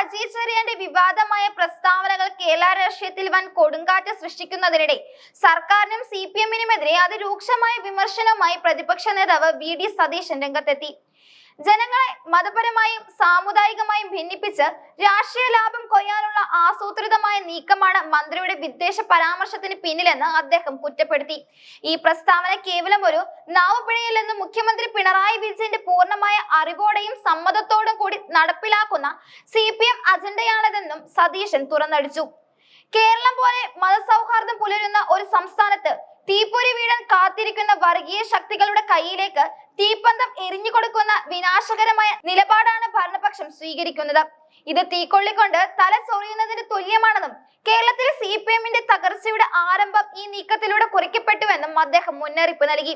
സജി ചെറിയാന്റെ വിവാദമായ പ്രസ്താവനകൾ കേരള രാഷ്ട്രീയത്തിൽ വൻ കൊടുങ്കാറ്റ് സൃഷ്ടിക്കുന്നതിനിടെ സർക്കാരിനും CPM-നുമെതിരെ അതിരൂക്ഷമായ വിമർശനവുമായി പ്രതിപക്ഷ നേതാവ് VD സതീശൻ രംഗത്തെത്തി. ജനങ്ങളെ മതപരമായും സാമുദായികമായും ഭിന്നിപ്പിച്ച് രാഷ്ട്രീയ ലാഭം കൊയ്യാനുള്ള ആസൂത്രിതമായ നീക്കമാണ് മന്ത്രിയുടെ വിദ്വേഷ പരാമർശത്തിന് പിന്നിലെന്ന് അദ്ദേഹം കുറ്റപ്പെടുത്തി. ഈ പ്രസ്താവന കേവലം ഒരു നാവുപിഴയല്ലെന്നും മുഖ്യമന്ത്രി പിണറായി വിജയന്റെ പൂർണ്ണമായ അറിവോടെയും സമ്മതത്തോടും കൂടി നടപ്പിലാക്കുന്ന CPM അജണ്ടയാണിതെന്നും സതീശൻ തുറന്നടിച്ചു. കേരളം പോലെ മതസൗഹാർദ്ദം പുലരുന്ന ഒരു സംസ്ഥാനത്ത് തീപ്പൊരി വീഴാൻ കാത്തിരിക്കുന്ന വർഗീയ ശക്തികളുടെ കയ്യിലേക്ക് തീപ്പന്തം എറിഞ്ഞു കൊടുക്കുന്ന വിനാശകരമായ നിലപാടാണ് ഭരണപക്ഷം സ്വീകരിക്കുന്നത്. ഇത് തീക്കൊള്ളിക്കൊണ്ട് തല ചൊറിയുന്നതിന് തുല്യമാണെന്നും കേരളത്തിലെ CPM-ന്റെ തകർച്ചയുടെ ആരംഭം ഈ നീക്കത്തിലൂടെ കുറിക്കപ്പെട്ടുവെന്നും അദ്ദേഹം മുന്നറിയിപ്പ് നൽകി.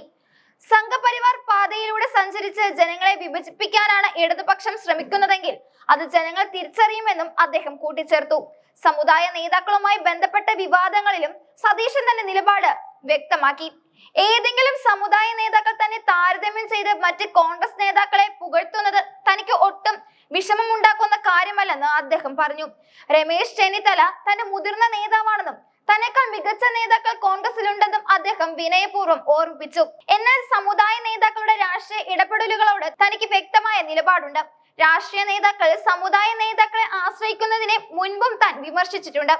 സംഘപരിവാർ പാതയിലൂടെ സഞ്ചരിച്ച് ജനങ്ങളെ വിഭജിപ്പിക്കാനാണ് ഇടതുപക്ഷം ശ്രമിക്കുന്നതെങ്കിൽ അത് ജനങ്ങൾ തിരിച്ചറിയുമെന്നും അദ്ദേഹം കൂട്ടിച്ചേർത്തു. സമുദായ നേതാക്കളുമായി ബന്ധപ്പെട്ട വിവാദങ്ങളിലും സതീശൻ തന്റെ നിലപാട് വ്യക്തമാക്കി. ഏതെങ്കിലും സമുദായ നേതാക്കൾ തന്നെ താരതമ്യം ചെയ്ത് മറ്റ് കോൺഗ്രസ് നേതാക്കളെ പുകഴ്ത്തുന്നത് തനിക്ക് ഒട്ടും വിഷമമുണ്ടാക്കുന്ന കാര്യമല്ലെന്ന് അദ്ദേഹം പറഞ്ഞു. രമേശ് ചെന്നിത്തല തന്റെ മുതിർന്ന നേതാവാണെന്നും തന്നെക്കാൾ മികച്ച നേതാക്കൾ കോൺഗ്രസിലുണ്ടെന്നും അദ്ദേഹം വിനയപൂർവ്വം ഓർമ്മിപ്പിച്ചു. എന്നാൽ സമുദായ നേതാക്കളുടെ രാഷ്ട്രീയ ഇടപെടലുകളോട് തനിക്ക് വ്യക്തമായ നിലപാടുണ്ട്. രാഷ്ട്രീയ നേതാക്കൾ സമുദായ നേതാക്കളെ ആശ്രയിക്കുന്നതിനെ മുൻപും താൻ വിമർശിച്ചിട്ടുണ്ട്.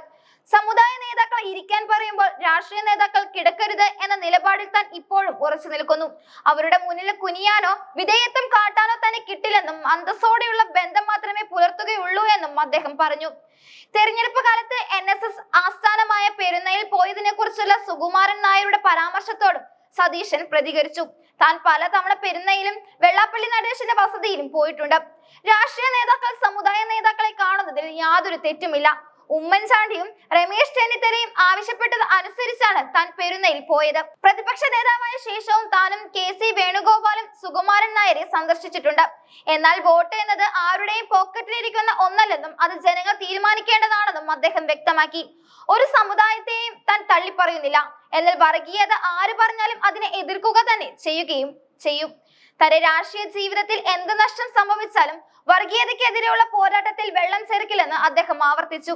സമുദായ നേതാക്കൾ ഇരിക്കാൻ പറയുമ്പോൾ രാഷ്ട്രീയ നേതാക്കൾ കിടക്കരുത് എന്ന നിലപാടിൽ താൻ ഇപ്പോഴും ഉറച്ചു നിൽക്കുന്നു. അവരുടെ മുന്നിൽ കുനിയാനോ വിധേയത്വം കാട്ടാനോ തന്നെ കിട്ടില്ലെന്നും അന്തസ്സോടെയുള്ള ബന്ധം മാത്രമേ പുലർത്തുകയുള്ളൂ എന്നും അദ്ദേഹം പറഞ്ഞു. തെരഞ്ഞെടുപ്പ് കാലത്ത് NSS ആസ്ഥാനമായ പെരുന്നയിൽ പോയതിനെ കുറിച്ചുള്ള സുകുമാരൻ നായരുടെ പരാമർശത്തോടും സതീശൻ പ്രതികരിച്ചു. താൻ പലതവണ പെരുന്നയിലും വെള്ളാപ്പള്ളി നടേശന്റെ വസതിയിലും പോയിട്ടുണ്ട്. രാഷ്ട്രീയ നേതാക്കൾ സമുദായ നേതാക്കളെ കാണുന്നതിൽ യാതൊരു തെറ്റുമില്ല. ഉമ്മൻചാണ്ടിയും രമേശ് ചെന്നിത്തലയും ആവശ്യപ്പെട്ടത് അനുസരിച്ചാണ് താൻ പെരുന്നയിൽ പോയത്. പ്രതിപക്ഷ നേതാവായ ശേഷവും താനും KC വേണുഗോപാലും സുകുമാരൻ നായരെ സന്ദർശിച്ചിട്ടുണ്ട്. എന്നാൽ വോട്ട് എന്നത് ആരുടെയും പോക്കറ്റിലിരിക്കുന്ന ഒന്നല്ലെന്നും അത് ജനങ്ങൾ തീരുമാനിക്കേണ്ടതാണെന്നും അദ്ദേഹം വ്യക്തമാക്കി. ഒരു സമുദായത്തെയും താൻ തള്ളിപ്പറയുന്നില്ല. എന്നാൽ വർഗീയത ആര് പറഞ്ഞാലും അതിനെ എതിർക്കുക തന്നെ ചെയ്യും. തന്റെ രാഷ്ട്രീയ ജീവിതത്തിൽ എന്ത് നഷ്ടം സംഭവിച്ചാലും വർഗീയതയ്ക്കെതിരെയുള്ള പോരാട്ടത്തിൽ വെള്ളം ചേർക്കില്ലെന്ന് അദ്ദേഹം ആവർത്തിച്ചു.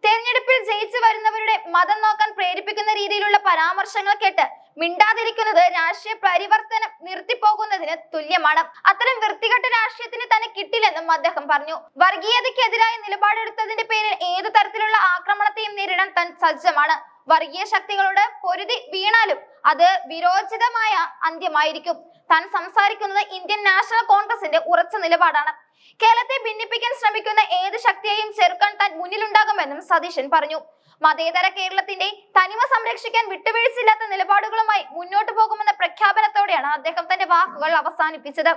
തെരഞ്ഞെടുപ്പിൽ ജയിച്ചു വരുന്നവരുടെ മതം നോക്കാൻ പ്രേരിപ്പിക്കുന്ന രീതിയിലുള്ള പരാമർശങ്ങൾ കേട്ട് മിണ്ടാതിരിക്കുന്നത് രാഷ്ട്രീയ പരിവർത്തനം നിർത്തിപ്പോകുന്നതിന് തുല്യമാണ്. അത്തരം വൃത്തികെട്ട രാഷ്ട്രീയത്തിന് തന്നെ കിട്ടില്ലെന്നും അദ്ദേഹം പറഞ്ഞു. വർഗീയതയ്ക്കെതിരായ നിലപാടെടുത്തതിന്റെ പേരിൽ ഏതു തരത്തിലുള്ള ആക്രമണത്തെയും നേരിടാൻ താൻ സജ്ജമാണ്. വർഗീയ ശക്തികളോട് പൊരുതി വീണാലും അത് വിരോചിതമായ അന്ത്യമായിരിക്കും. താൻ സംസാരിക്കുന്നത് ഇന്ത്യൻ നാഷണൽ കോൺഗ്രസിന്റെ ഉറച്ച നിലപാടാണ്. കേരളത്തെ ഭിന്നിപ്പിക്കാൻ ശ്രമിക്കുന്ന ഏത് ശക്തിയെയും ചെറുക്കാൻ താൻ മുന്നിലുണ്ടാകുമെന്നും സതീശൻ പറഞ്ഞു. മതേതര കേരളത്തിന്റെ തനിമ സംരക്ഷിക്കാൻ വിട്ടുവീഴ്ചയില്ലാത്ത നിലപാടുകളുമായി മുന്നോട്ടു പോകുമെന്ന പ്രഖ്യാപനത്തോടെയാണ് അദ്ദേഹം തന്റെ വാക്കുകൾ അവസാനിപ്പിച്ചത്.